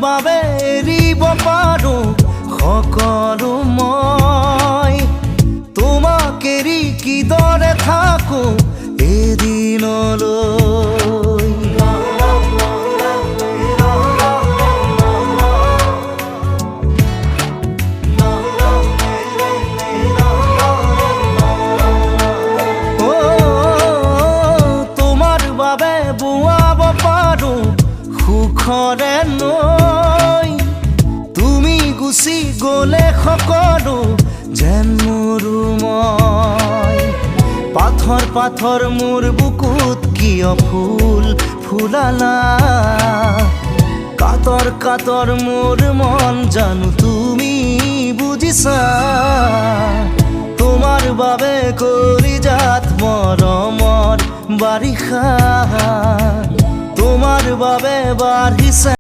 বাবে এৰিব পাৰো সকলো মই তোমাক এৰি কিদৰে থাকো এদিনলৈ সুখৰে নৈ তুমি গুচি গলে সকলো যেন মোৰো মই পাথৰ পাথৰ মোৰ বুকুত কিয় ফুল ফুলালা কাতৰ কাতৰ মোৰ মন জানো তুমি বুজিছা তোমাৰ বাবে কলিজাত মৰমৰ বাৰিষা তোমার বাবে বাঢ়িছে